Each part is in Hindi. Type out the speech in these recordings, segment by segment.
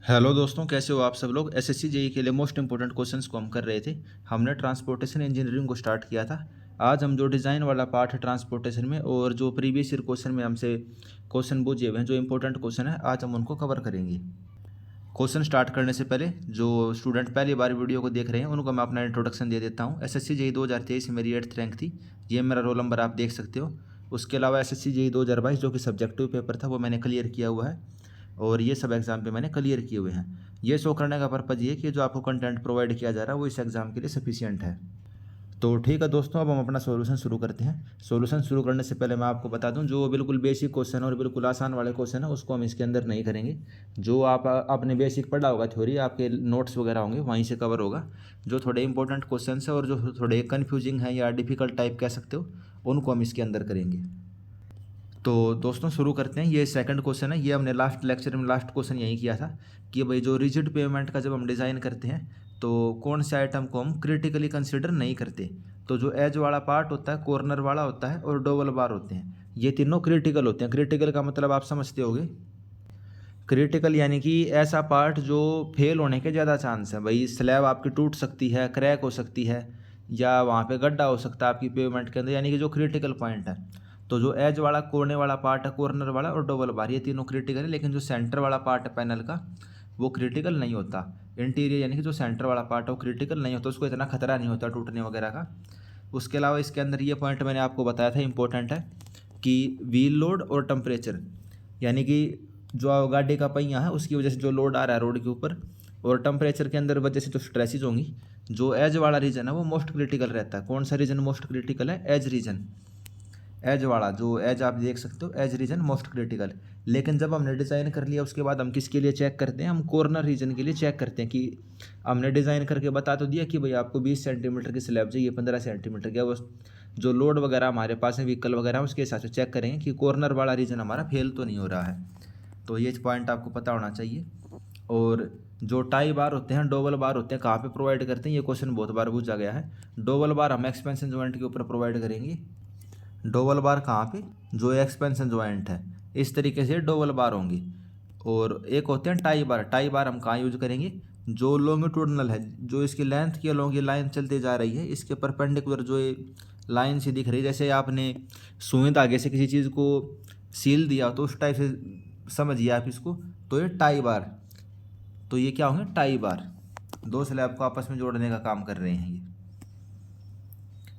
हेलो दोस्तों, कैसे हो आप सब लोग। एसएससी जेई के लिए मोस्ट इंपॉर्टेंट क्वेश्चंस को हम कर रहे थे। हमने ट्रांसपोर्टेशन इंजीनियरिंग को स्टार्ट किया था। आज हम जो डिज़ाइन वाला पार्ट है ट्रांसपोर्टेशन में और जो प्रीवियस ईयर क्वेश्चन में हमसे क्वेश्चन पूछे हुए हैं, जो इंपॉर्टेंट क्वेश्चन है, आज हम उनको कवर करेंगे। क्वेश्चन स्टार्ट करने से पहले जो स्टूडेंट पहली बार वीडियो को देख रहे हैं उनको मैं अपना इंट्रोडक्शन दे देता हूँ। एसएससी जेई 2023 में मेरी 8th रैंक थी। ये मेरा रोल नंबर आप देख सकते हो। उसके अलावा एसएससी जेई 2022 जो कि सब्जेक्टिव पेपर था वो मैंने क्लियर किया हुआ है और ये सब एग्ज़ाम पे मैंने क्लियर किए हुए हैं। ये शो करने का पर्पज़ ये कि जो आपको कंटेंट प्रोवाइड किया जा रहा है वो इस एग्ज़ाम के लिए सफिशिएंट है। तो ठीक है दोस्तों, अब हम अपना सॉल्यूशन शुरू करते हैं। सॉल्यूशन शुरू करने से पहले मैं आपको बता दूं, जो बिल्कुल बेसिक क्वेश्चन और बिल्कुल आसान वाले क्वेश्चन है उसको हम इसके अंदर नहीं करेंगे। जो आप आपने बेसिक पढ़ा होगा, थ्योरी आपके नोट्स वगैरह होंगे वहीं से कवर होगा। जो थोड़े इंपॉर्टेंट क्वेश्चन है और जो थोड़े कन्फ्यूजिंग है या डिफ़िकल्ट टाइप कह सकते हो, उनको हम इसके अंदर करेंगे। तो दोस्तों शुरू करते हैं। ये सेकंड क्वेश्चन है। ये हमने लास्ट लेक्चर में लास्ट क्वेश्चन यही किया था कि भाई जो रिजिड पेमेंट का जब हम डिज़ाइन करते हैं तो कौन से आइटम को हम क्रिटिकली कंसिडर नहीं करते। तो जो एज वाला पार्ट होता है, कॉर्नर वाला होता है और डबल बार होते हैं, ये तीनों क्रिटिकल होते हैं। क्रिटिकल का मतलब आप समझते होगे। क्रिटिकल यानी कि ऐसा पार्ट जो फेल होने के ज़्यादा चांस है। भाई स्लैब आपकी टूट सकती है, क्रैक हो सकती है, या वहाँ पे गड्ढा हो सकता है आपकी पेमेंट के अंदर, यानी कि जो क्रिटिकल पॉइंट है। तो जो एज वाला, कोने वाला पार्ट है, कॉर्नर वाला और डबल बार, ये तीनों क्रिटिकल है। लेकिन जो सेंटर वाला पार्ट है पैनल का, वो क्रिटिकल नहीं होता। इंटीरियर यानी कि जो सेंटर वाला पार्ट है वो क्रिटिकल नहीं होता, उसको इतना खतरा नहीं होता टूटने वगैरह का। उसके अलावा इसके अंदर ये पॉइंट मैंने आपको बताया था, इंपॉर्टेंट है कि व्हील लोड और टेम्परेचर, यानी कि जो गाड़ी का पहिया है उसकी वजह से जो लोड आ रहा है रोड के ऊपर, और टेम्परेचर के अंदर वजह से जो स्ट्रेसेस होंगी, जो एज वाला रीजन है वो मोस्ट क्रिटिकल रहता है। कौन सा रीजन मोस्ट क्रिटिकल है? Edge region. एज वाला जो एज आप देख सकते हो, एज रीजन मोस्ट क्रिटिकल। लेकिन जब हमने डिज़ाइन कर लिया उसके बाद हम किसके लिए चेक करते हैं? हम कॉर्नर रीजन के लिए चेक करते हैं कि हमने डिज़ाइन करके बता तो दिया कि भाई आपको 20 सेंटीमीटर की स्लैब चाहिए, 15 सेंटीमीटर की, वो जो लोड वगैरह हमारे पास है, व्हीकल वगैरह, उसके हिसाब से चेक करेंगे कि कॉर्नर वाला रीजन हमारा फेल तो नहीं हो रहा है। तो ये पॉइंट आपको पता होना चाहिए। और जो टाई बार होते हैं, डोबल बार होते हैं, कहाँ पे प्रोवाइड करते हैं? ये क्वेश्चन बहुत बार पूछा गया है। डोबल बार हम एक्सपेंशन जॉइंट के ऊपर प्रोवाइड करेंगे। डोबल बार कहाँ पे? जो एक्सपेंशन जॉइंट है, इस तरीके से डोबल बार होंगी। और एक होते हैं टाई बार। टाई बार हम कहाँ यूज करेंगे? जो लॉन्गिट्यूडनल है, जो इसकी लेंथ की लॉन्ग लाइन चलती जा रही है, इसके परपेंडिकुलर जो ये लाइन सी दिख रही है, जैसे आपने सुई धागे से किसी चीज़ को सील दिया तो उस टाइप से समझिए आप इसको। तो ये टाई बार, तो ये क्या होंगे? Tie bar. दो स्लैब को आपस में जोड़ने का काम कर रहे हैं ये।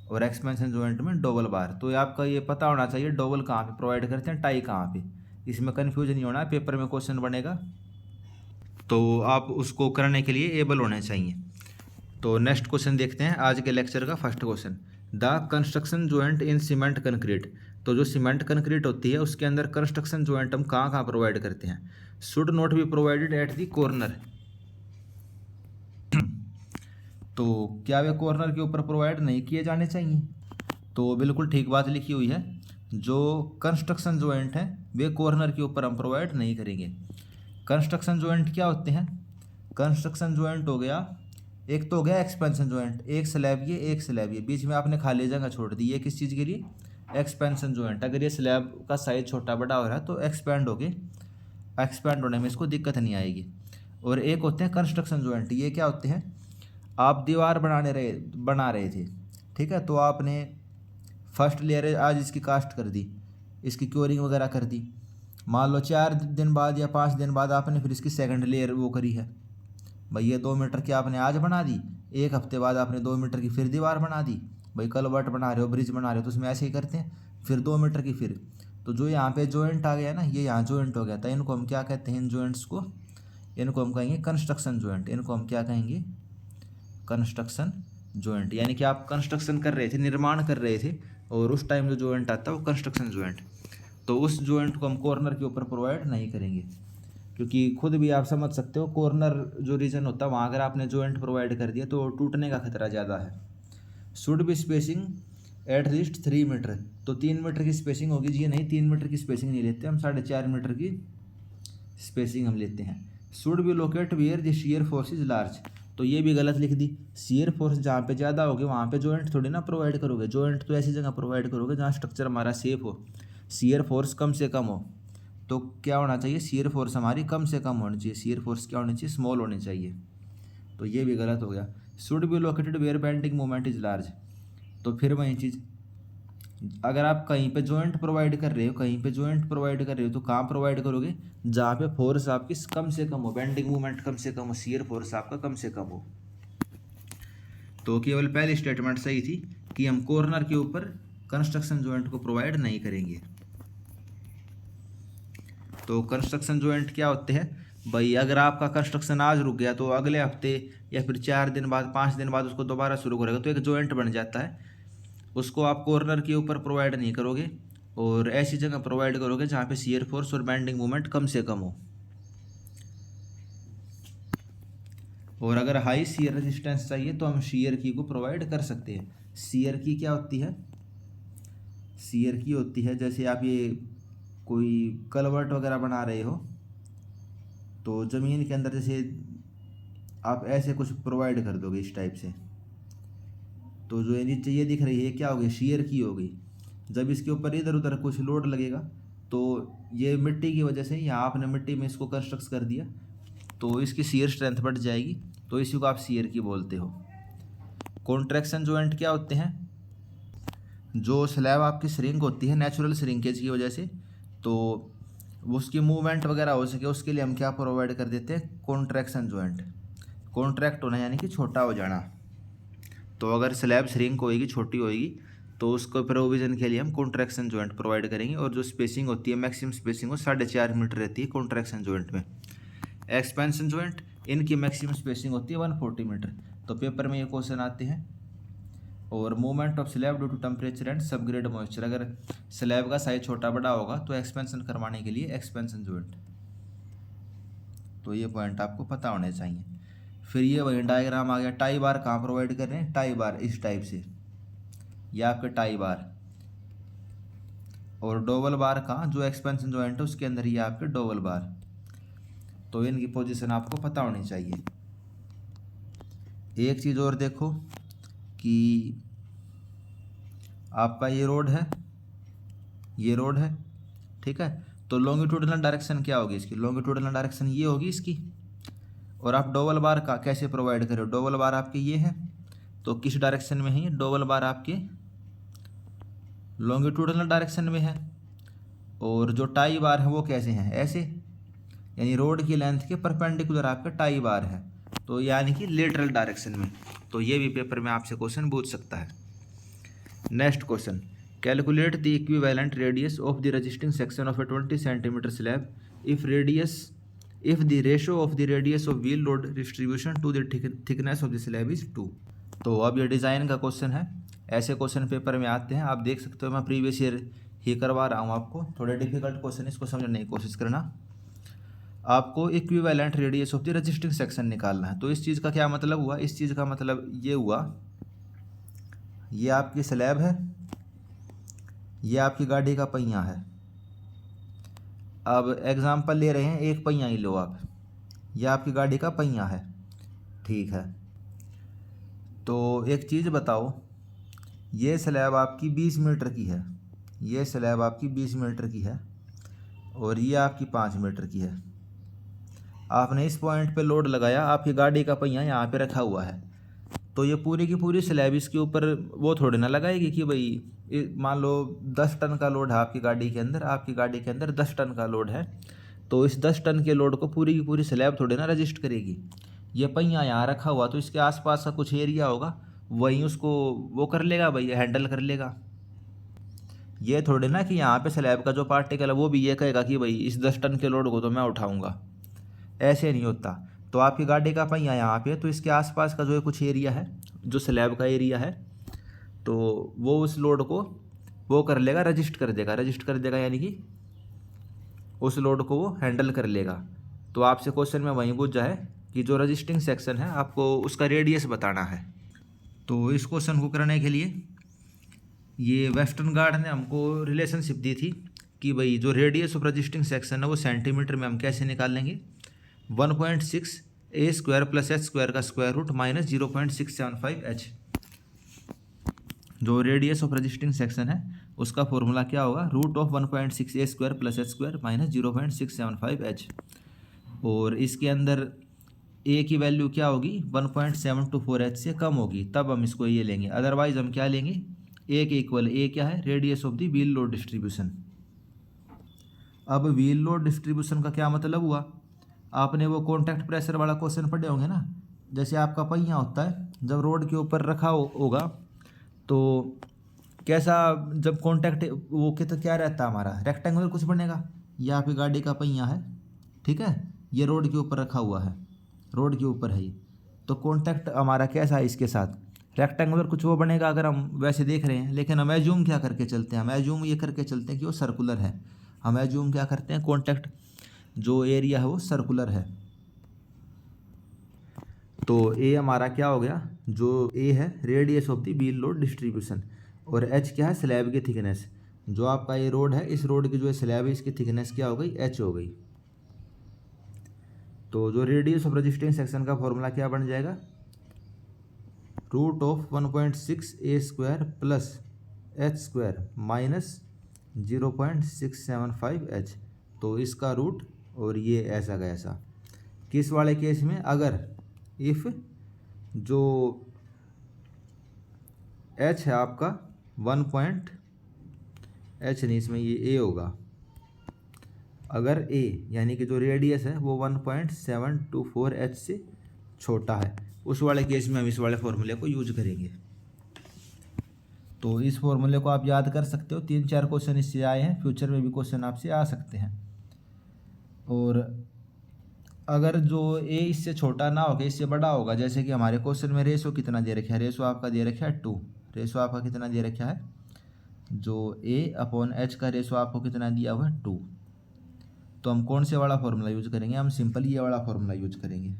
और एक्सपेंशन जॉइंट में डबल बार। तो ये आपका ये पता होना चाहिए डबल कहाँ पे प्रोवाइड करते हैं, टाई कहाँ पे। इसमें कन्फ्यूजन नहीं होना है, पेपर में क्वेश्चन बनेगा तो आप उसको करने के लिए एबल होने चाहिए। तो नेक्स्ट क्वेश्चन देखते हैं, आज के लेक्चर का first question. The construction joint in cement concrete. तो जो सीमेंट कंक्रीट होती है उसके अंदर कंस्ट्रक्शन जॉइंट हम कहाँ कहाँ प्रोवाइड करते हैं? Should not be provided at the corner. तो क्या वे कॉर्नर के ऊपर प्रोवाइड नहीं किए जाने चाहिए? तो बिल्कुल ठीक बात लिखी हुई है। जो कंस्ट्रक्शन जॉइंट है वे कॉर्नर के ऊपर हम प्रोवाइड नहीं करेंगे। कंस्ट्रक्शन जॉइंट क्या होते हैं? कंस्ट्रक्शन जॉइंट हो गया, एक तो हो गया एक्सपेंशन जॉइंट, एक स्लैब ये एक स्लैब ये, बीच में आपने खाली जगह छोड़ दी, ये किस चीज़ के लिए? Expansion joint. अगर ये स्लैब का साइज छोटा बड़ा हो रहा है तो एक्सपेंड होने में इसको दिक्कत नहीं आएगी। और एक होते हैं कंस्ट्रक्शन जॉइंट, ये क्या होते हैं? आप दीवार बना रहे थे, ठीक है, तो आपने फर्स्ट लेयर आज इसकी कास्ट कर दी, इसकी क्योरिंग वगैरह कर दी। मान लो 4 दिन बाद या 5 दिन बाद आपने फिर इसकी सेकंड लेयर वो करी है। भाई ये 2 मीटर की आपने आज बना दी, एक हफ्ते बाद आपने 2 मीटर की फिर दीवार बना दी। भाई कलवर्ट बना रहे हो, ब्रिज बना रहे हो, तो उसमें ऐसे ही करते हैं। फिर 2 मीटर की फिर, तो जो यहाँ पे जॉइंट आ गया ना, ये यहाँ जॉइंट हो गया था, इनको हम क्या कहते हैं? इन जॉइंट्स को, इनको हम कहेंगे कंस्ट्रक्शन जॉइंट। इनको हम क्या कहेंगे? Construction joint. यानी कि आप कंस्ट्रक्शन कर रहे थे, निर्माण कर रहे थे, और उस टाइम जो जॉइंट आता है वो कंस्ट्रक्शन जॉइंट। तो उस जॉइंट को हम कॉर्नर के ऊपर प्रोवाइड नहीं करेंगे, क्योंकि खुद भी आप समझ सकते हो कॉर्नर जो रीजन होता है वहाँ अगर आपने जॉइंट प्रोवाइड कर दिया तो टूटने का खतरा ज़्यादा है। Should be spacing at least 3 metre. तो 3 मीटर की स्पेसिंग होगी जी, नहीं 3 मीटर की स्पेसिंग नहीं लेते हम, 4.5 मीटर की स्पेसिंग हम लेते हैं। Should be locate where the shear force is large. तो ये भी गलत लिख दी। शियर फोर्स जहाँ पे ज़्यादा होगी वहाँ पे जॉइंट थोड़ी ना प्रोवाइड करोगे, जॉइंट तो ऐसी जगह प्रोवाइड करोगे जहाँ स्ट्रक्चर हमारा सेफ हो, शियर फोर्स कम से कम हो। तो क्या होना चाहिए, शियर फोर्स हमारी कम से कम होनी चाहिए, शियर फोर्स क्या होनी चाहिए, स्मॉल होनी चाहिए। तो ये भी गलत हो गया। Should be located where bending moment is large, तो फिर वही चीज़, अगर आप कहीं पे जॉइंट प्रोवाइड कर रहे हो, कहीं पे जॉइंट प्रोवाइड कर रहे हो तो कहाँ प्रोवाइड करोगे, जहाँ पे फोर्स आपकी कम से कम हो, बेंडिंग मूवमेंट कम से कम हो, शियर फोर्स आपका कम से कम हो। तो केवल पहली स्टेटमेंट सही थी कि हम कॉर्नर के ऊपर कंस्ट्रक्शन जॉइंट को प्रोवाइड नहीं करेंगे। तो कंस्ट्रक्शन जॉइंट क्या होते हैं भाई, अगर आपका कंस्ट्रक्शन आज रुक गया तो अगले हफ्ते या फिर 4 दिन बाद 5 दिन बाद उसको दोबारा शुरू करेगा, तो एक जॉइंट बन जाता है। उसको आप कॉर्नर के ऊपर प्रोवाइड नहीं करोगे और ऐसी जगह प्रोवाइड करोगे जहाँ पे शियर फोर्स और बेंडिंग मूवमेंट कम से कम हो। और अगर हाई शियर रेजिस्टेंस चाहिए तो हम शियर की को प्रोवाइड कर सकते हैं। शियर की क्या होती है, शियर की होती है जैसे आप ये कोई कलवर्ट वगैरह बना रहे हो तो ज़मीन के अंदर जैसे आप ऐसे कुछ प्रोवाइड कर दोगे इस टाइप से, तो जो नीचे ये दिख रही है क्या होगी, शियर की होगी। जब इसके ऊपर इधर उधर कुछ लोड लगेगा तो ये मिट्टी की वजह से यहाँ आपने मिट्टी में इसको कंस्ट्रक्ट कर दिया तो इसकी शियर स्ट्रेंथ बढ़ जाएगी, तो इसी को आप शियर की बोलते हो। कॉन्ट्रैक्शन जॉइंट क्या होते हैं, जो स्लैब आपकी श्रिंक होती है नेचुरल श्रिंकेज की वजह से, तो उसकी मूवमेंट वगैरह हो सके उसके लिए हम क्या प्रोवाइड कर देते हैं, कॉन्ट्रैक्शन जॉइंट। कॉन्ट्रैक्ट होना यानी कि छोटा हो जाना। तो अगर स्लैब श्रिंक होएगी, छोटी होएगी, तो उसको प्रोविज़न के लिए हम कॉन्ट्रैक्शन जॉइंट प्रोवाइड करेंगे। और जो स्पेसिंग होती है, मैक्सिमम स्पेसिंग वो 4.5 मीटर रहती है कॉन्ट्रैक्शन जॉइंट में। एक्सपेंशन जॉइंट, इनकी मैक्सिमम स्पेसिंग होती है 140 मीटर। तो पेपर में ये क्वेश्चन आते हैं। और movement of slab due to temperature and subgrade moisture, अगर स्लैब का साइज छोटा बड़ा होगा तो एक्सपेंशन करवाने के लिए एक्सपेंशन जॉइंट। तो ये पॉइंट आपको पता होने चाहिए। फिर ये वही डायग्राम आ गया, टाई बार कहाँ प्रोवाइड कर रहे हैं, टाई बार इस टाइप से, ये आपके टाई बार। और डोबल बार कहाँ, जो एक्सपेंशन जॉइंट है उसके अंदर ही आपके डोबल बार। तो इनकी पोजीशन आपको पता होनी चाहिए। एक चीज़ और देखो कि आपका ये रोड है, ये रोड है, ठीक है। तो लॉन्गिट्यूडनल डायरेक्शन क्या होगी इसकी, लॉन्गिट्यूडनल डायरेक्शन ये होगी इसकी। और आप डबल बार का कैसे प्रोवाइड करें, डबल बार आपके ये है, तो किस डायरेक्शन में है ये, डबल बार आपके लॉन्गिट्यूडनल डायरेक्शन में है। और जो टाई बार है वो कैसे हैं, ऐसे, यानी रोड की लेंथ के परपेंडिकुलर आपका टाई बार है, तो यानी कि लेटरल डायरेक्शन में। तो ये भी पेपर में आपसे क्वेश्चन पूछ सकता है। Next question, calculate the equivalent radius of the resisting section of A 20 centimetre slab if the ratio of the radius of wheel load distribution to the thickness of the slab is 2। तो अब ये डिज़ाइन का क्वेश्चन है, ऐसे क्वेश्चन पेपर में आते हैं, आप देख सकते हो। मैं प्रीवियस ईयर ही करवा रहा हूँ आपको, थोड़े डिफिकल्ट क्वेश्चन, इसको समझने की कोशिश करना। आपको equivalent radius of the resisting section निकालना है। तो इस चीज़ का क्या मतलब हुआ, इस चीज़ का मतलब ये हुआ, ये आपकी स्लैब है, ये आपकी गाड़ी का पहिया है। अब एग्जाम्पल ले रहे हैं, एक पहिया ही लो आप, यह आपकी गाड़ी का पहिया है, ठीक है। तो एक चीज़ बताओ, ये स्लैब आपकी 20 मीटर की है, ये स्लैब आपकी 20 मीटर की है और ये आपकी 5 मीटर की है। आपने इस पॉइंट पे लोड लगाया, आपकी गाड़ी का पहिया यहाँ पे रखा हुआ है, तो ये पूरी की पूरी स्लैब इसके ऊपर वो थोड़ी ना लगाएगी कि भाई मान लो 10 टन का लोड है आपकी गाड़ी के अंदर, आपकी गाड़ी के अंदर 10 टन का लोड है, तो इस 10 टन के लोड को पूरी की पूरी स्लैब थोड़ी ना रजिस्ट करेगी। ये पहिया यहाँ रखा हुआ, तो इसके आसपास का कुछ एरिया होगा, वहीं उसको वो कर लेगा भाई, हैंडल कर लेगा। ये थोड़ी ना कि यहाँ पे स्लैब का जो पार्टिकल है वो भी ये कहेगा कि भाई इस 10 टन के लोड को तो मैं उठाऊँगा, ऐसे नहीं होता। तो आपकी गाड़ी का पहिया यहाँ पे, तो इसके आसपास का जो है कुछ एरिया है, जो स्लैब का एरिया है, तो वो उस लोड को वो कर लेगा, रजिस्ट कर देगा, यानी कि उस लोड को वो हैंडल कर लेगा। तो आपसे क्वेश्चन में वहीं पूछा है कि जो रजिस्टिंग सेक्शन है आपको उसका रेडियस बताना है। तो इस क्वेश्चन को करने के लिए ये वेस्टर्न गार्ड ने हमको रिलेशनशिप दी थी कि भाई जो रेडियस ऑफ रजिस्टिंग सेक्शन है वो सेंटीमीटर में हम कैसे निकाल लेंगे, 1.6 a square plus h square का स्क्वायर रूट माइनस 0.675 h। जो रेडियस ऑफ रजिस्टिंग सेक्शन है उसका फॉर्मूला क्या होगा, √1.6a² + h² - 0.675h। और इसके अंदर ए की वैल्यू क्या होगी, 1.724h से कम होगी, तब हम इसको ये लेंगे, अदरवाइज हम क्या लेंगे, ए के इक्वल। ए क्या है, radius of the wheel load distribution. अब व्हील लोड डिस्ट्रीब्यूशन का क्या मतलब हुआ, आपने वो कॉन्टैक्ट प्रेशर वाला क्वेश्चन पढ़े होंगे ना, जैसे आपका पहिया होता है, जब रोड के ऊपर रखा होगा तो कैसा, जब कॉन्टैक्ट वो क्या रहता है हमारा, रेक्टेंगुलर कुछ बनेगा। ये आपकी गाड़ी का पहिया है, ठीक है, ये रोड के ऊपर रखा हुआ है, रोड के ऊपर है ये, तो कॉन्टैक्ट हमारा कैसा है इसके साथ, रेक्टेंगुलर कुछ वो बनेगा अगर हम वैसे देख रहे हैं। लेकिन हम एज्यूम क्या करके चलते हैं, हम एज्यूम ये करके चलते हैं कि वो सर्कुलर है। हम एज्यूम क्या करते हैं, कॉन्टैक्ट जो एरिया है वो सर्कुलर है। तो ए हमारा क्या हो गया, जो ए है radius of the wheel load distribution, और एच क्या है, स्लैब की थिकनेस। जो आपका ये रोड है, इस रोड की जो स्लैब है इसकी थिकनेस क्या हो गई, एच हो गई। तो जो रेडियस ऑफ रजिस्टिंग सेक्शन का फॉर्मूला क्या बन जाएगा, √1.6a² + h² - 0.675h। तो इसका रूट और ये ऐसा का ऐसा। किस वाले केस में, अगर इफ़ जो h है आपका 1. नहीं, इसमें ये a होगा। अगर a यानी कि जो रेडियस है वो 1.724h से छोटा है, उस वाले केस में हम इस वाले फॉर्मूले को यूज करेंगे। तो इस फॉर्मूले को आप याद कर सकते हो, 3-4 क्वेश्चन इससे आए हैं, फ्यूचर में भी क्वेश्चन आपसे आ सकते हैं। और अगर जो a इससे छोटा ना होगा, इससे बड़ा होगा, जैसे कि हमारे क्वेश्चन में रेशो कितना दे रखा है, रेशो आपका दे रखा है 2, रेशो आपका कितना दे रखा है, जो a/h का रेशो आपको कितना दिया हुआ है 2। तो हम कौन से वाला फॉर्मूला यूज करेंगे, हम सिंपल ये वाला फॉर्मूला यूज करेंगे।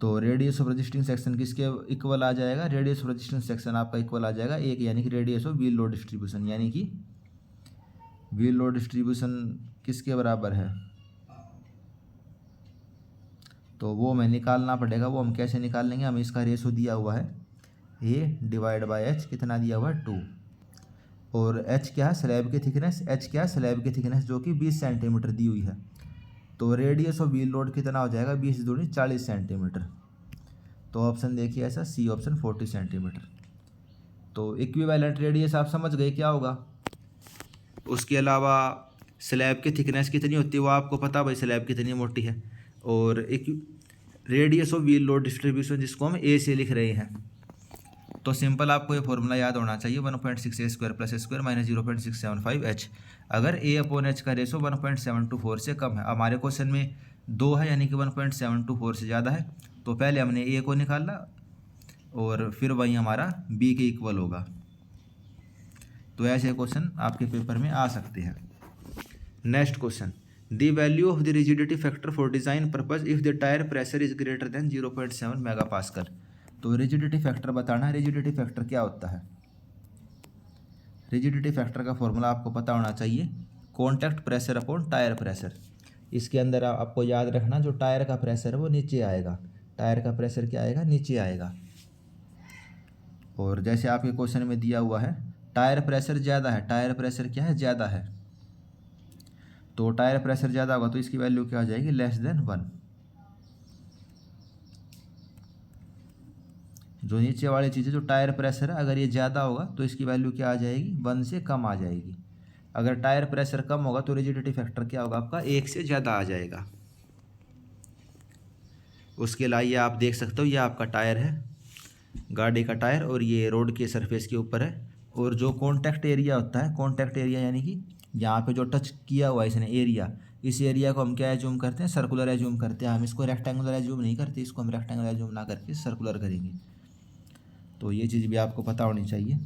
तो रेडियस ऑफ रजिस्टिंग सेक्शन किसके इक्वल आ जाएगा, रेडियस ऑफ रजिस्टिंग सेक्शन आपका इक्वल आ जाएगा एक, यानी कि radius of wheel load distribution, यानी कि व्हील लोड डिस्ट्रीब्यूशन किसके बराबर है, तो वो हमें निकालना पड़ेगा। वो हम कैसे निकाल लेंगे, हम इसका रेशो दिया हुआ है a/h, कितना दिया हुआ है 2, और h क्या है, स्लैब की थिकनेस, h क्या है, स्लैब की थिकनेस जो कि 20 सेंटीमीटर दी हुई है। तो रेडियस ऑफ व्हील लोड कितना हो जाएगा, 20 दूनी 40 सेंटीमीटर। तो ऑप्शन देखिए ऐसा, सी ऑप्शन 40 सेंटीमीटर। तो इक्विवेलेंट रेडियस आप समझ गए क्या होगा। उसके अलावा स्लैब की थिकनेस कितनी होती है वो आपको पता, भाई स्लैब कितनी मोटी है। और एक radius of wheel load distribution जिसको हम ए से लिख रहे हैं, तो सिंपल आपको ये फॉर्मूला याद होना चाहिए, 1.6a² + h² - 0.675h। अगर a/h का रेशो 1.724 से कम है, हमारे क्वेश्चन में 2 है यानी कि 1.724 से ज़्यादा है, तो पहले हमने a को निकाला और फिर वही हमारा b के इक्वल होगा। तो ऐसे क्वेश्चन आपके पेपर में आ सकते हैं। Next question, the value of the rigidity factor for design purpose if the tyre pressure is greater than 0.7 megapascal. तो रिजिडिटी फैक्टर बताना है, रिजिडिटी फैक्टर क्या होता है। रिजिडिटी फैक्टर का फॉर्मूला आपको पता होना चाहिए, contact pressure upon tyre pressure. इसके अंदर आपको याद रखना, जो टायर का प्रेशर है वो नीचे आएगा, टायर का प्रेशर क्या आएगा, नीचे आएगा। और जैसे आपके क्वेश्चन में दिया हुआ है, टायर प्रेशर ज़्यादा है, टायर प्रेशर क्या है, ज़्यादा है। तो टायर प्रेशर ज़्यादा होगा तो इसकी वैल्यू क्या हो जाएगी, <<1। जो नीचे वाली चीज़ है, जो टायर प्रेशर है, अगर ये ज़्यादा होगा तो इसकी वैल्यू क्या आ जाएगी, 1 से कम आ जाएगी। अगर टायर प्रेशर कम होगा तो रिजिडिटी फैक्टर क्या होगा आपका, 1 से ज़्यादा आ जाएगा। उसके अलावा ये आप देख सकते हो, ये आपका टायर है, गाड़ी का टायर, और ये रोड के सरफेस के ऊपर है। और जो कॉन्टैक्ट एरिया होता है, कॉन्टैक्ट एरिया यानी कि यहाँ पे जो टच किया हुआ है इसने एरिया, इस एरिया को हम क्या एज्यूम करते हैं, सर्कुलर एज्यूम करते हैं। हम इसको रेक्टेंगुलर एज्यूम नहीं करते, इसको हम रेक्टेंगुलर एज्यूम ना करके सर्कुलर करेंगे। तो ये चीज़ भी आपको पता होनी चाहिए।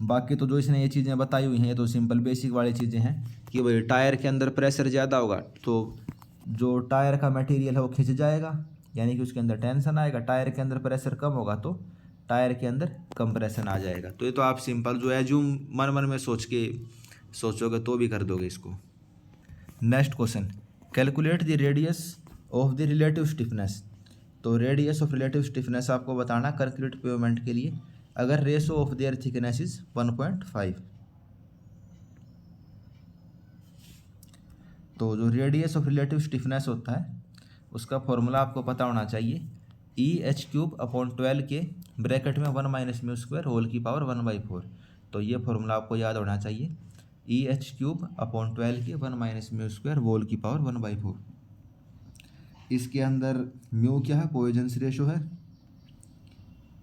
बाकी तो जो इसने ये चीज़ें बताई हुई हैं, ये तो सिंपल बेसिक वाली चीज़ें हैं कि भाई टायर के अंदर प्रेशर ज़्यादा होगा तो जो टायर का मटेरियल है वो खिंच जाएगा, यानी कि उसके अंदर टेंशन आएगा। टायर के अंदर प्रेशर कम होगा तो टायर के अंदर कंप्रेशन आ जाएगा। तो ये तो आप सिंपल जो एज्यूम मन मन में सोचोगे तो भी कर दोगे इसको। Next question, calculate the radius of the relative stiffness. तो रेडियस ऑफ रिलेटिव स्टिफनेस आपको बताना कंक्रीट पेवमेंट के लिए, अगर ratio of their thickness is 1.5, तो जो रेडियस ऑफ रिलेटिव स्टिफनेस होता है उसका फॉर्मूला आपको पता होना चाहिए, EH³/12 के ब्रैकेट में 1 - μ² होल की पावर 1/4। तो ये फॉर्मूला आपको याद होना चाहिए, EH³/12 के 1 - μ² होल की पावर 1/4। इसके अंदर म्यू क्या है, पॉइजन्स रेशो है,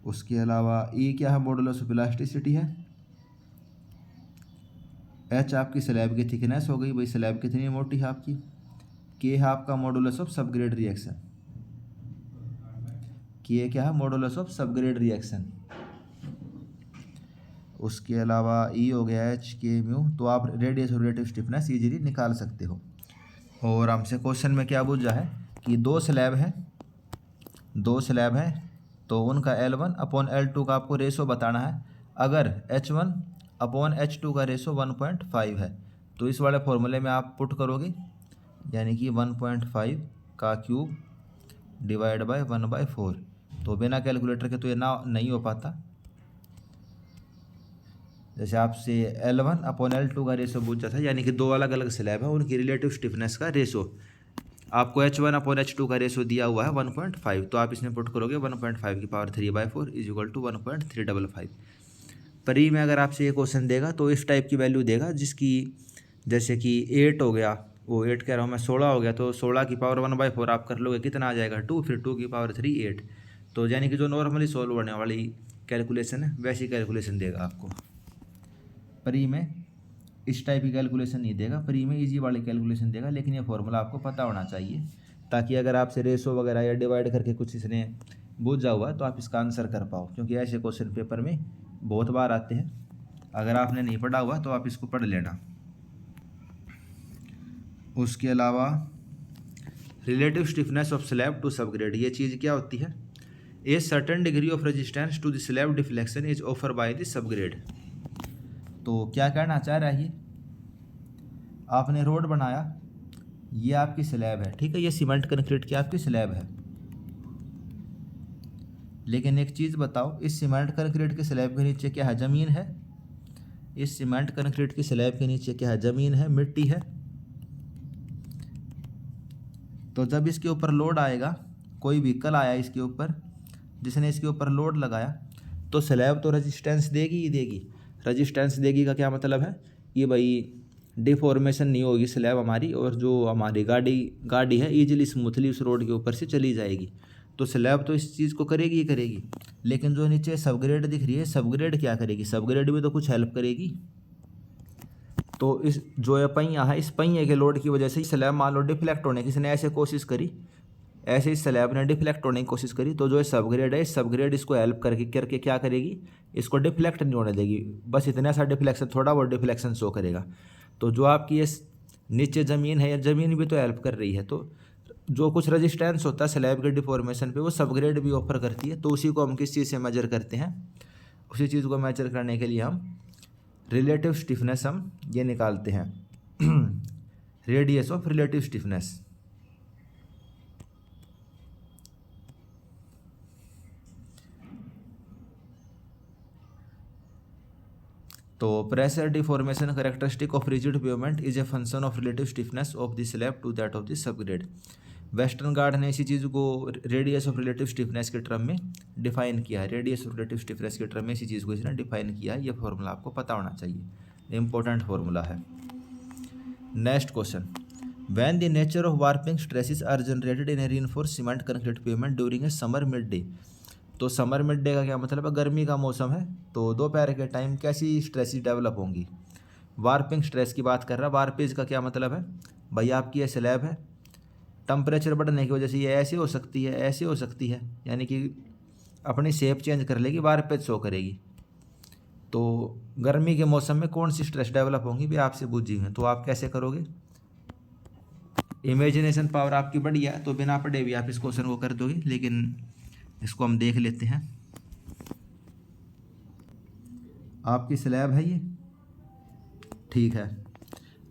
उसके अलावा E क्या है, मॉडुलस ऑफ इलास्टिसिटी है, H आपकी स्लैब की थिकनेस हो गई, भाई स्लैब कितनी मोटी है आपकी, K है आपका modulus of subgrade reaction, K क्या है, मॉडुलस ऑफ सबग्रेड रिएक्शन, उसके अलावा E हो गया H K म्यू। तो आप रेडियस और रिलेटिव स्टिफनेस इजीली निकाल सकते हो। और हमसे क्वेश्चन में क्या पूछा है कि दो स्लैब है तो उनका L1/L2 का आपको रेशो बताना है। अगर H1/H2 का रेशो 1.5 है तो इस वाले फॉर्मूले में आप पुट करोगे, यानी कि 1.5 का क्यूब डिवाइड बाय 1/4। तो बिना कैलकुलेटर के तो ये ना नहीं हो पाता। जैसे आपसे L1/L2 का रेशो पूछा था, यानी कि दो अलग अलग स्लैब है, उनकी रिलेटिव स्टिफनेस का रेशो आपको H1/H2 का रेशो दिया हुआ है 1.5, तो आप इसमें पुट करोगे 1.5 की पावर 3/4 = 1.355। परी में अगर आपसे ये क्वेश्चन देगा तो इस टाइप की वैल्यू देगा, जिसकी जैसे कि 8 हो गया, वो 8 कह रहा हूँ मैं, 16 हो गया, तो 16 की पावर 1/4 आप कर लोगे, कितना आ जाएगा 2, फिर 2 की पावर 3 8। तो यानी कि जो नॉर्मली सॉल्व होने वाली कैलकुलेशन है वैसी कैलकुलेशन देगा आपको। परी में इस टाइप की कैलकुलेशन नहीं देगा, परी में इजी वाली कैलकुलेशन देगा, लेकिन ये फॉर्मूला आपको पता होना चाहिए, ताकि अगर आपसे रेशो वगैरह या डिवाइड करके कुछ इसने बूझा हुआ तो आप इसका आंसर कर पाओ, क्योंकि ऐसे क्वेश्चन पेपर में बहुत बार आते हैं। अगर आपने नहीं पढ़ा हुआ तो आप इसको पढ़ लेना। उसके अलावा relative stiffness of slab to subgrade, ये चीज़ क्या होती है, a certain degree of resistance to the slab deflection is offer by the subgrade. तो क्या कहना चाह रहा है, ये आपने रोड बनाया, ये आपकी स्लैब है, ठीक है, ये सीमेंट कंक्रीट की आपकी स्लैब है, लेकिन एक चीज़ बताओ, इस सीमेंट कंक्रीट की स्लैब के नीचे क्या है, ज़मीन है। इस सीमेंट कंक्रीट की स्लैब के नीचे क्या है, ज़मीन है, मिट्टी है। तो जब इसके ऊपर लोड आएगा, कोई व्हीकल आया इसके ऊपर, जिसने इसके ऊपर लोड लगाया, तो स्लैब तो रेजिस्टेंस देगी ही देगी। रेजिस्टेंस देगी का क्या मतलब है, ये भाई डिफॉर्मेशन नहीं होगी स्लैब हमारी, और जो हमारी गाड़ी है ईजिली स्मूथली उस रोड के ऊपर से चली जाएगी। तो स्लैब तो इस चीज़ को करेगी ही करेगी, लेकिन जो नीचे सबग्रेड दिख रही है, सबग्रेड क्या करेगी, सबग्रेड भी तो कुछ हेल्प करेगी। तो इस जो ये पहिया है, इस पहिए के लोड की वजह से स्लैब मान लो डिफ्लेक्ट होने की, इसने ऐसे कोशिश करी, ऐसे इस स्लैब ने डिफ्लेक्ट होने की कोशिश करी, तो जो ये सबग्रेड है, इस सबग्रेड इसको हेल्प करके क्या करेगी, इसको डिफ्लेक्ट नहीं होने देगी, बस इतना सा डिफ्लेक्शन, थोड़ा बहुत डिफ्लेक्शन शो करेगा। तो जो आपकी ये नीचे ज़मीन है, या ज़मीन भी तो हेल्प कर रही है, तो जो कुछ रेजिस्टेंस होता है स्लैब के डिफॉर्मेशन पे, वो सबग्रेड भी ऑफर करती है। तो उसी को हम किस चीज़ से मेजर करते हैं, उसी चीज़ को मेजर करने के लिए हम रिलेटिव स्टिफनेस हम ये निकालते हैं रेडियस ऑफ रिलेटिव स्टिफनेस। तो pressure deformation characteristic of rigid pavement is a function of relative stiffness of the slab to that of the subgrade. Westergaard ने इसी चीज़ को रेडियस ऑफ रिलेटिव स्टिफनेस के टर्म में डिफाइन किया है, रेडियस ऑफ रिलेटिव स्टिफनेस के टर्म में इसी चीज़ को इसने डिफाइन किया है। ये फॉर्मूला आपको पता होना चाहिए, इंपॉर्टेंट फॉर्मूला है। Next question, when the nature of warping stresses are generated in a reinforced cement concrete pavement during a summer mid day. तो समर मिड डे का क्या मतलब है, गर्मी का मौसम है, तो दोपहर के टाइम कैसी स्ट्रेसेस डेवलप होंगी। वार्पिंग स्ट्रेस की बात कर रहा है। वार्पेज का क्या मतलब है, भाई आपकी ये स्लैब है, टेम्परेचर बढ़ने की वजह से ये ऐसे हो सकती है, ऐसे हो सकती है, यानी कि अपनी शेप चेंज कर लेगी, वार्पेज शो करेगी। तो गर्मी के मौसम में कौन सी स्ट्रेस डेवलप होंगी भी आपसे पूछी हुई है, तो आप कैसे करोगे। इमेजिनेशन पावर आपकी बढ़िया है, तो बिना पढ़े भी आप इस क्वेश्चन को कर दोगे, लेकिन इसको हम देख लेते हैं। आपकी स्लैब है ये, ठीक है।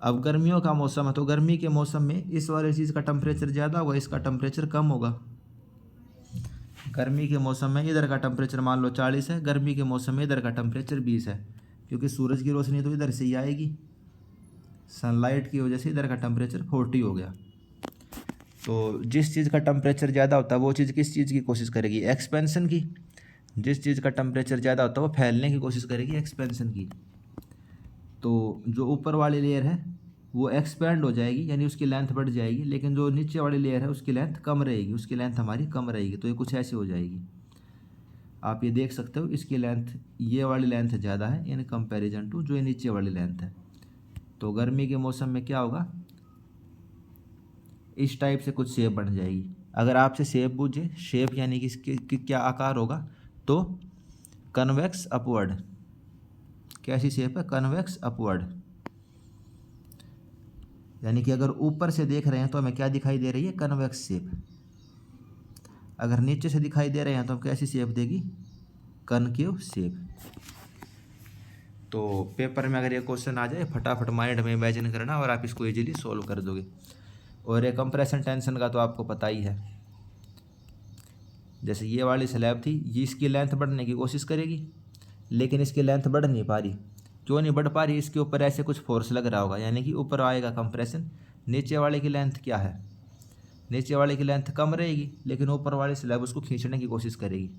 अब गर्मियों का मौसम है, तो गर्मी के मौसम में इस वाले चीज़ का टेम्परेचर ज़्यादा होगा, इसका टेम्परेचर कम होगा। गर्मी के मौसम में इधर का टेम्परेचर मान लो 40 है, गर्मी के मौसम में इधर का टेम्परेचर 20 है, क्योंकि सूरज की रोशनी तो इधर से ही आएगी, सनलाइट की वजह से इधर का टेम्परेचर 40 हो गया। तो जिस चीज़ का टेम्परेचर ज़्यादा होता है वो चीज़ किस चीज़ की कोशिश करेगी, एक्सपेंशन की। जिस चीज़ का टेम्परेचर ज़्यादा होता है वो फैलने की कोशिश करेगी, एक्सपेंशन की। तो जो ऊपर वाली लेयर है वो एक्सपैंड हो जाएगी, यानी उसकी लेंथ बढ़ जाएगी, लेकिन जो नीचे वाली लेयर है उसकी लेंथ कम रहेगी, उसकी लेंथ हमारी कम रहेगी। तो ये कुछ ऐसी हो जाएगी, आप ये देख सकते हो, इसकी लेंथ, ये वाली लेंथ ज़्यादा है इन कंपैरिजन टू जो ये नीचे वाली लेंथ है। तो गर्मी के मौसम में क्या होगा, इस टाइप से कुछ शेप बन जाएगी। अगर आपसे शेप पूछे, शेप यानी कि इसके क्या आकार होगा, तो कन्वेक्स अपवर्ड। कैसी शेप है, कन्वेक्स अपवर्ड, यानी कि अगर ऊपर से देख रहे हैं तो हमें क्या दिखाई दे रही है, कन्वेक्स शेप। अगर नीचे से दिखाई दे रहे हैं तो हम कैसी शेप देगी, कनकेव शेप। तो पेपर में अगर ये क्वेश्चन आ जाए, फटाफट माइंड में इमेजिन करना और आप इसको इजीली सोल्व कर दोगे। और ये कंप्रेशन टेंशन का तो आपको पता ही है, जैसे ये वाली स्लैब थी, ये इसकी लेंथ बढ़ने की कोशिश करेगी, लेकिन इसकी लेंथ बढ़ नहीं पा रही। क्यों नहीं बढ़ पा रही, इसके ऊपर ऐसे कुछ फोर्स लग रहा होगा, यानी कि ऊपर आएगा कंप्रेशन। नीचे वाले की लेंथ क्या है, नीचे वाले की लेंथ कम रहेगी, लेकिन ऊपर वाली स्लैब उसको खींचने की कोशिश करेगी।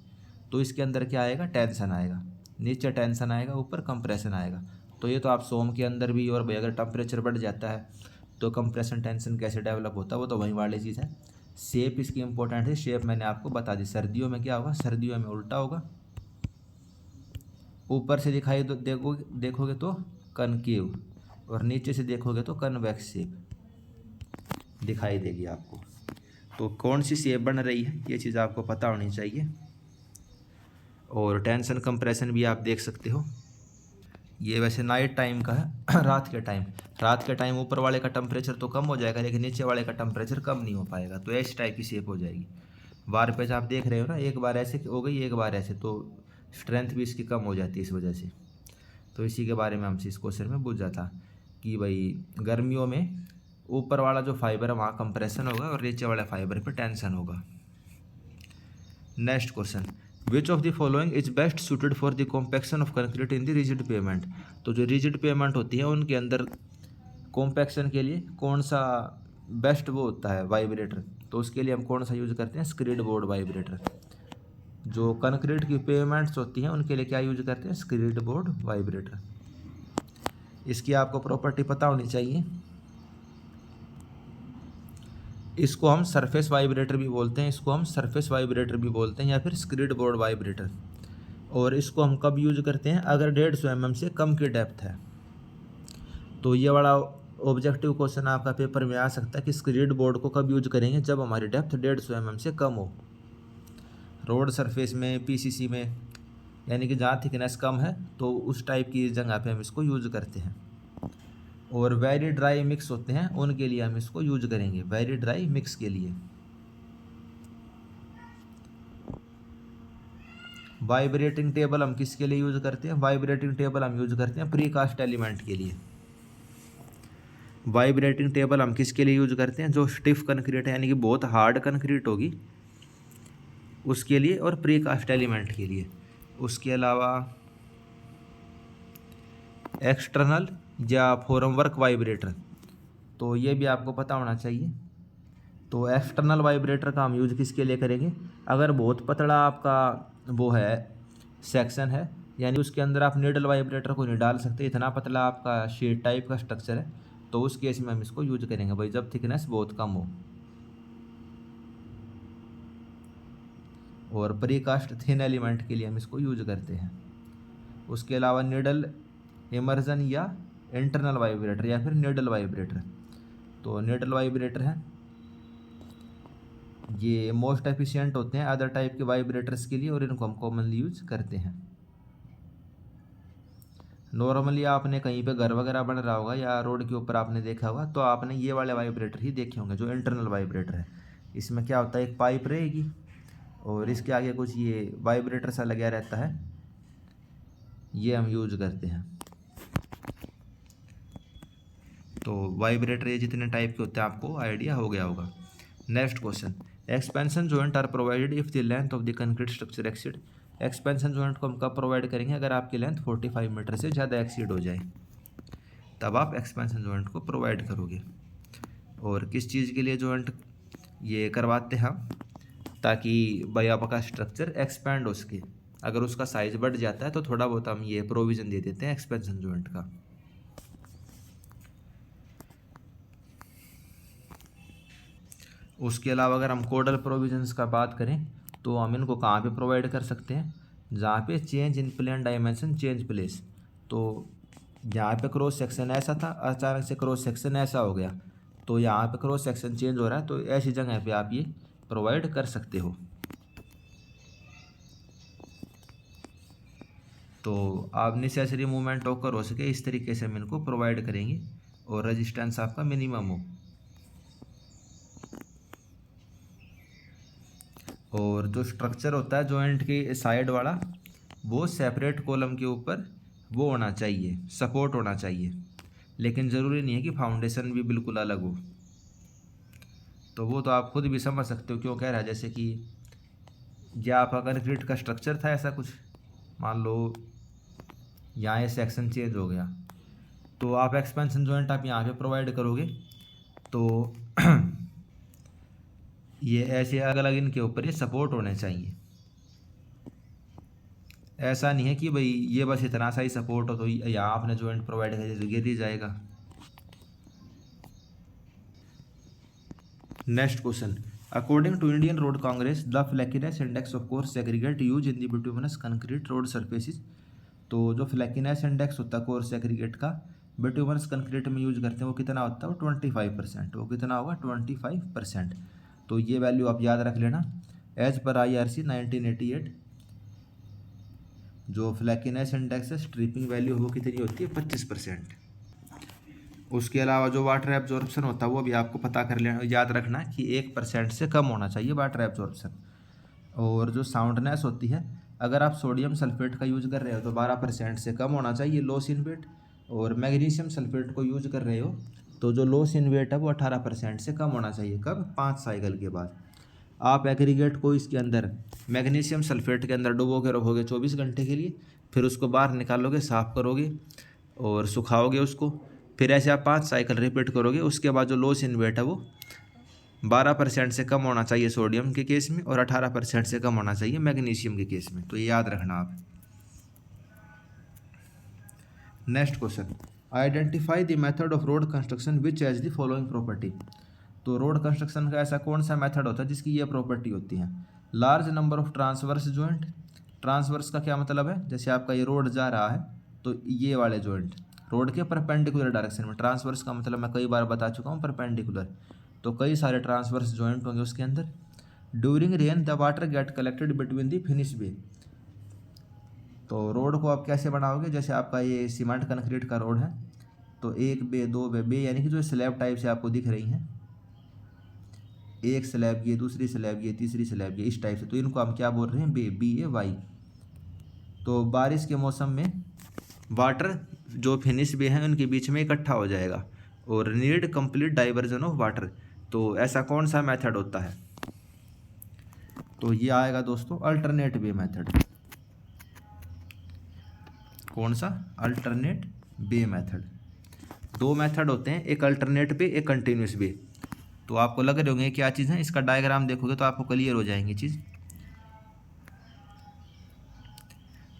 तो इसके अंदर क्या आएगा, टेंशन आएगा, नीचे टेंशन आएगा, ऊपर कंप्रेशन आएगा। तो ये तो आप सोम के अंदर भी, और भाई अगर टेम्परेचर बढ़ जाता है तो कंप्रेशन टेंशन कैसे डेवलप होता है, वो तो वही वाली चीज़ है। शेप इसकी इंपॉर्टेंट है, शेप मैंने आपको बता दी। सर्दियों में क्या होगा, सर्दियों में उल्टा होगा, ऊपर से दिखाई तो देखोगे तो कनकेव, और नीचे से देखोगे तो कन्वेक्स शेप दिखाई देगी आपको। तो कौन सी शेप बन रही है ये चीज़ आपको पता होनी चाहिए। और टेंशन कंप्रेशन भी आप देख सकते हो, ये वैसे नाइट टाइम का है। रात के टाइम ऊपर वाले का टेम्परेचर तो कम हो जाएगा, लेकिन नीचे वाले का टेम्परेचर कम नहीं हो पाएगा। तो इस टाइप की शेप हो जाएगी। बार पेज आप देख रहे हो ना, एक बार ऐसे हो गई, एक बार ऐसे, तो स्ट्रेंथ भी इसकी कम हो जाती है इस वजह से। तो इसी के बारे में हमसे इस क्वेश्चन में पूछा था कि भाई गर्मियों में ऊपर वाला जो फाइबर है वहाँ कंप्रेशन होगा और नीचे वाले फाइबर पे टेंशन होगा। Next question, which of the following is best suited for the compaction of concrete in the rigid payment. तो जो रिजिड पेमेंट होती है उनके अंदर कॉम्पैक्शन के लिए कौन सा बेस्ट वो होता है, वाइब्रेटर। तो उसके लिए हम कौन सा यूज करते हैं, स्क्रीड बोर्ड वाइब्रेटर। जो कंक्रीट की पेमेंट्स होती हैं उनके लिए क्या यूज करते हैं, स्क्रीड बोर्ड वाइब्रेटर। इसकी आपको प्रॉपर्टी पता होनी चाहिए। इसको हम सरफेस वाइब्रेटर भी बोलते हैं, या फिर स्क्रीड बोर्ड वाइब्रेटर। और इसको हम कब यूज करते हैं, अगर 150 mm से कम की डेप्थ है। तो ये वाला ऑब्जेक्टिव क्वेश्चन आपका पेपर में आ सकता है कि स्क्रीड बोर्ड को कब यूज करेंगे, जब हमारी डेप्थ 150 mm से कम हो। रोड सरफेस में, पीसीसी में, यानी कि जहाँ थिकनेस कम है, तो उस टाइप की जगह पे हम इसको यूज करते हैं। और वेरी ड्राई मिक्स होते हैं उनके लिए हम इसको यूज करेंगे, वेरी ड्राई मिक्स के लिए। वाइब्रेटिंग टेबल हम किसके लिए यूज करते हैं, वाइब्रेटिंग टेबल हम यूज करते हैं प्रीकास्ट एलिमेंट के लिए। वाइब्रेटिंग टेबल हम किसके लिए यूज करते हैं, जो स्टिफ कंक्रीट है, यानी कि बहुत हार्ड कंक्रीट होगी उसके लिए, और प्रीकास्ट एलिमेंट के लिए। उसके अलावा एक्सटर्नल या फॉर्म वर्क वाइब्रेटर, तो ये भी आपको पता होना चाहिए। तो एक्सटर्नल वाइब्रेटर का हम यूज किसके लिए करेंगे, अगर बहुत पतला आपका वो है सेक्शन है, यानी उसके अंदर आप नीडल वाइब्रेटर को नहीं डाल सकते, इतना पतला आपका शीट टाइप का स्ट्रक्चर है, तो उस केस में हम इसको यूज करेंगे भाई, जब थिकनेस बहुत कम हो। और प्रीकास्ट थिन एलिमेंट के लिए हम इसको यूज करते हैं। उसके अलावा नीडल इमर्जन या इंटरनल वाइब्रेटर या फिर नीडल वाइब्रेटर। तो नीडल वाइब्रेटर है, ये मोस्ट एफिशिएंट होते हैं अदर टाइप के वाइब्रेटर्स के लिए, और इनको हम कॉमनली यूज करते हैं। नॉर्मली आपने कहीं पे घर वगैरह बन रहा होगा या रोड के ऊपर आपने देखा होगा, तो आपने ये वाले वाइब्रेटर ही देखे होंगे, जो इंटरनल वाइब्रेटर है। इसमें क्या होता है, एक पाइप रहेगी और इसके आगे कुछ ये वाइब्रेटर सा लगा रहता है, ये हम यूज करते हैं। तो वाइब्रेटर ये जितने टाइप के होते हैं आपको आइडिया हो गया होगा। Next question, expansion joint are provided if the length of the concrete structure exceed. Expansion joint को हम कब प्रोवाइड करेंगे? अगर आपकी लेंथ 45 मीटर से ज़्यादा एक्सीड हो जाए, तब आप एक्सपेंशन जॉइंट को प्रोवाइड करोगे। और किस चीज़ के लिए जॉइंट ये करवाते हैं हम? ताकि भाई आपका स्ट्रक्चर एक्सपैंड हो सके। अगर उसका साइज बढ़ जाता है तो थोड़ा बहुत हम ये प्रोविज़न दे देते हैं एक्सपेंशन जॉइंट का। उसके अलावा अगर हम कोडल प्रोविजंस का बात करें तो हम इनको कहाँ पे प्रोवाइड कर सकते हैं? जहाँ पे change in plane dimension change place. तो यहाँ पे क्रॉस सेक्शन ऐसा था, अचानक से क्रॉस सेक्शन ऐसा हो गया, तो यहाँ पे क्रॉस सेक्शन चेंज हो रहा है, तो ऐसी जगह पे आप ये प्रोवाइड कर सकते हो। तो आप नेसेसरी मूवमेंट ऑकर हो सके इस तरीके से हम इनको प्रोवाइड करेंगे और रेजिस्टेंस आपका मिनिमम हो। और जो स्ट्रक्चर होता है जॉइंट के साइड वाला, वो सेपरेट कॉलम के ऊपर वो होना चाहिए, सपोर्ट होना चाहिए। लेकिन ज़रूरी नहीं है कि फाउंडेशन भी बिल्कुल अलग हो। तो वो तो आप खुद भी समझ सकते हो क्यों कह रहा है। जैसे कि या आपका कंक्रीट का स्ट्रक्चर था ऐसा कुछ, मान लो यहाँ ये सेक्शन चेंज हो गया, तो आप एक्सपेंशन जॉइंट आप यहाँ पे प्रोवाइड करोगे, तो ये ऐसे अलग अलग इनके ऊपर ये सपोर्ट होने चाहिए। ऐसा नहीं है कि भाई ये बस इतना सा ही सपोर्ट हो तो यहाँ आपने जॉइंट प्रोवाइड कर तो गिर ही जाएगा। Next question, according to Indian Road Congress the flakiness index of course aggregate use in the bituminous concrete road surfaces. तो जो फ्लैकीनेस इंडेक्स होता है कोर्स एग्रीगेट का बिटुमिनस कंक्रीट में यूज करते हैं वो कितना होता है? वो 25%। वो कितना होगा? 25%। तो ये वैल्यू आप याद रख लेना। एज पर IRC 1988 जो फ्लैकीनेस इंडेक्स है स्ट्रिपिंग वैल्यू वो कितनी होती है? 25%। उसके अलावा जो वाटर एब्जॉर्प्शन होता है वो भी आपको पता कर लेना, याद रखना कि 1% से कम होना चाहिए वाटर एब्जॉर्प्शन। और जो साउंडनेस होती है, अगर आप सोडियम सल्फेट का यूज़ कर रहे हो तो 12% से कम होना चाहिए लॉस इन वेट। और मैग्नीशियम सल्फेट को यूज़ कर रहे हो तो जो लॉस इन वेट है वो 18% से कम होना चाहिए। कब? 5 साइकिल के बाद। आप एग्रीगेट को इसके अंदर मैग्नीशियम सल्फेट के अंदर डुबो के रखोगे 24 घंटे के लिए, फिर उसको बाहर निकालोगे, साफ़ करोगे और सुखाओगे उसको, फिर ऐसे आप 5 साइकिल रिपीट करोगे। उसके बाद जो लॉस इन वेट है वो 12% से कम होना चाहिए सोडियम के केस में और 18% से कम होना चाहिए मैग्नीशियम के केस में। तो ये याद रखना आप। Next question, identify the method of road construction which has the following property. तो रोड कंस्ट्रक्शन का ऐसा कौन सा मेथड होता है जिसकी ये प्रॉपर्टी होती है? Large number of transverse joint. Transverse का क्या मतलब है? जैसे आपका ये रोड जा रहा है तो ये वाले जॉइंट रोड के परपेंडिकुलर डायरेक्शन में। ट्रांसवर्स का मतलब मैं कई बार बता चुका हूँ, परपेंडिकुलर। तो कई सारे ट्रांसवर्स जॉइंट होंगे उसके अंदर। During rain the water get collected between the finish bay. तो रोड को आप कैसे बनाओगे? जैसे आपका ये सीमेंट कंक्रीट का रोड है तो 1 बे 2 बे यानी कि जो स्लैब टाइप से आपको दिख रही हैं, एक स्लैब ये, दूसरी स्लैब ये, तीसरी स्लैब ये, इस टाइप से। तो इनको हम क्या बोल रहे हैं? बे, BAY। तो बारिश के मौसम में वाटर जो फिनिश बे हैं उनके बीच में इकट्ठा हो जाएगा और need complete diversion of water. तो ऐसा कौन सा मेथड होता है? तो ये आएगा दोस्तों अल्टरनेट बे मेथड। कौन सा? अल्टरनेट बे मेथड। दो मेथड होते हैं, एक अल्टरनेट बे, एक कंटिन्यूस बे। तो आपको लग रहे होंगे क्या चीज़ है, इसका डायग्राम देखोगे तो आपको क्लियर हो जाएंगी चीज़।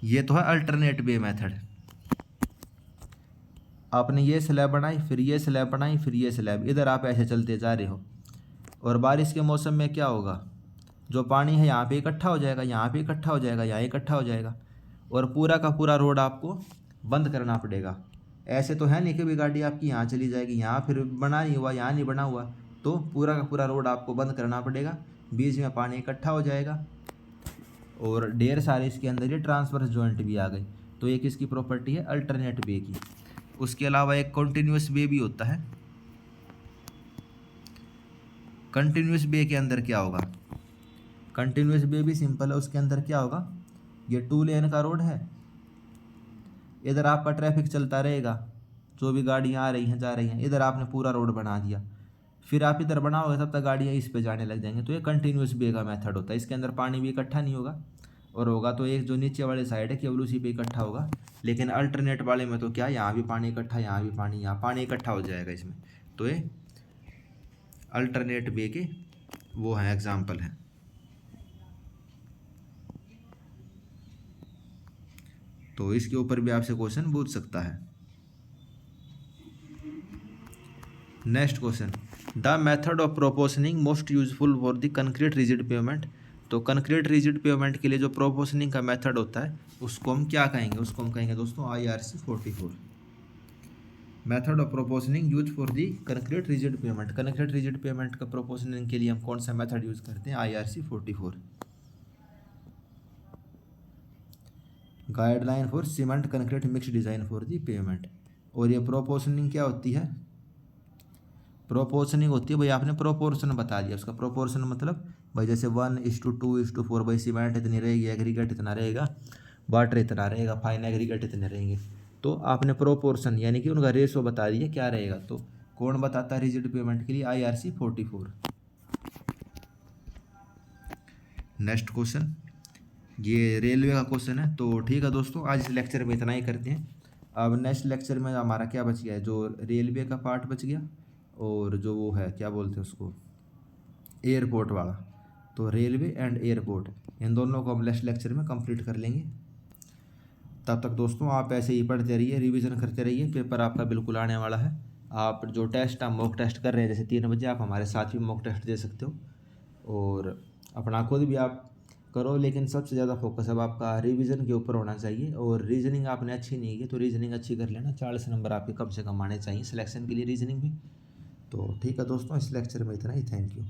ये तो है अल्टरनेट बे मेथड। आपने ये स्लैब बनाई, फिर ये स्लैब बनाई, फिर ये स्लैब, इधर आप ऐसे चलते जा रहे हो। और बारिश के मौसम में क्या होगा? जो पानी है यहाँ पे इकट्ठा हो जाएगा, यहाँ पे इकट्ठा हो जाएगा, यहाँ इकट्ठा हो जाएगा और पूरा का पूरा रोड आपको बंद करना पड़ेगा। ऐसे तो है नहीं कि भी गाड़ी आपकी यहाँ चली जाएगी, यहाँ फिर बना नहीं हुआ, यहाँ नहीं बना हुआ, तो पूरा का पूरा रोड आपको बंद करना पड़ेगा। बीच में पानी इकट्ठा हो जाएगा और ढेर सारे इसके अंदर ये ट्रांसवर्स जॉइंट भी आ गए। तो एक इसकी प्रॉपर्टी है अल्टरनेट बे की। उसके अलावा एक कंटिन्यूस बे भी होता है। कंटिन्यूस बे के अंदर क्या होगा? कंटिन्यूस बे भी सिंपल है। उसके अंदर क्या होगा? ये 2 लेन का रोड है, इधर आपका ट्रैफिक चलता रहेगा, जो भी गाड़ियाँ आ रही हैं जा रही हैं, इधर आपने पूरा रोड बना दिया। फिर आप इधर बनाओगे तब तक गाड़ियाँ इस पे जाने लग जाएंगे। तो ये कंटिन्यूस वे का मेथड होता है, इसके अंदर पानी भी इकट्ठा नहीं होगा, और होगा तो एक जो नीचे वाले साइड है केवल उसी पे इकट्ठा होगा। लेकिन अल्टरनेट वाले में तो क्या, यहाँ भी पानी इकट्ठा, यहाँ भी पानी, यहाँ पानी इकट्ठा हो जाएगा इसमें। तो ये अल्टरनेट वे के वो हैं, एग्जाम्पल हैं। तो इसके ऊपर भी आपसे क्वेश्चन पूछ सकता है। Next question, the method of proportioning most useful for the concrete rigid pavement. तो कंक्रीट रिजिड पेवमेंट के लिए जो प्रोपोर्शनिंग का मेथड होता है उसको हम क्या कहेंगे, उसको हम कहेंगे दोस्तों IRC 44। Method of proportioning use for the concrete rigid pavement. Concrete rigid pavement का प्रोपोर्शनिंग के लिए हम कौन सा मेथड यूज करते हैं, IRC 44। Guideline for cement concrete mix design for the pavement. और ये प्रोपोर्शनिंग क्या होती है, प्रोपोर्शनिंग होती है भाई, आपने प्रोपोर्शन बता दिया उसका। प्रोपोर्शन मतलब भाई जैसे 1:2:4, भाई सीमेंट इतनी रहेगी, एग्रीगेट इतना रहेगा, वाटर इतना रहेगा, फाइन एग्रीगेट इतने रहेंगे। तो आपने प्रोपोर्शन यानी कि उनका रेशो बता दिया क्या रहेगा। तो कौन बताता है रिजिड पेवमेंट के लिए, IRC 44। नेक्स्ट क्वेश्चन, ये रेलवे का क्वेश्चन है। तो ठीक है दोस्तों, आज इस लेक्चर में इतना ही करते हैं। अब नेक्स्ट लेक्चर में हमारा क्या बच गया है, जो रेलवे का पार्ट बच गया, और जो वो है क्या बोलते हैं उसको, एयरपोर्ट वाला। तो रेलवे एंड एयरपोर्ट, इन दोनों को हम नेक्स्ट लेक्चर में कंप्लीट कर लेंगे। तब तक दोस्तों आप ऐसे ही पढ़ते रहिए, रिवीजन करते रहिए, पेपर आपका बिल्कुल आने वाला है। आप जो टेस्ट, आप मॉक टेस्ट कर रहे हैं जैसे 3 बजे, आप हमारे साथ भी मॉक टेस्ट दे सकते हो, और अपना खुद भी आप करो। लेकिन सबसे ज़्यादा फोकस अब आपका रिवीजन के ऊपर होना चाहिए। और रीजनिंग आपने अच्छी नहीं की तो रीजनिंग अच्छी कर लेना, 40 नंबर आपके कम से कम आने चाहिए सिलेक्शन के लिए रीजनिंग में। तो ठीक है दोस्तों, इस लेक्चर में इतना ही। Thank you.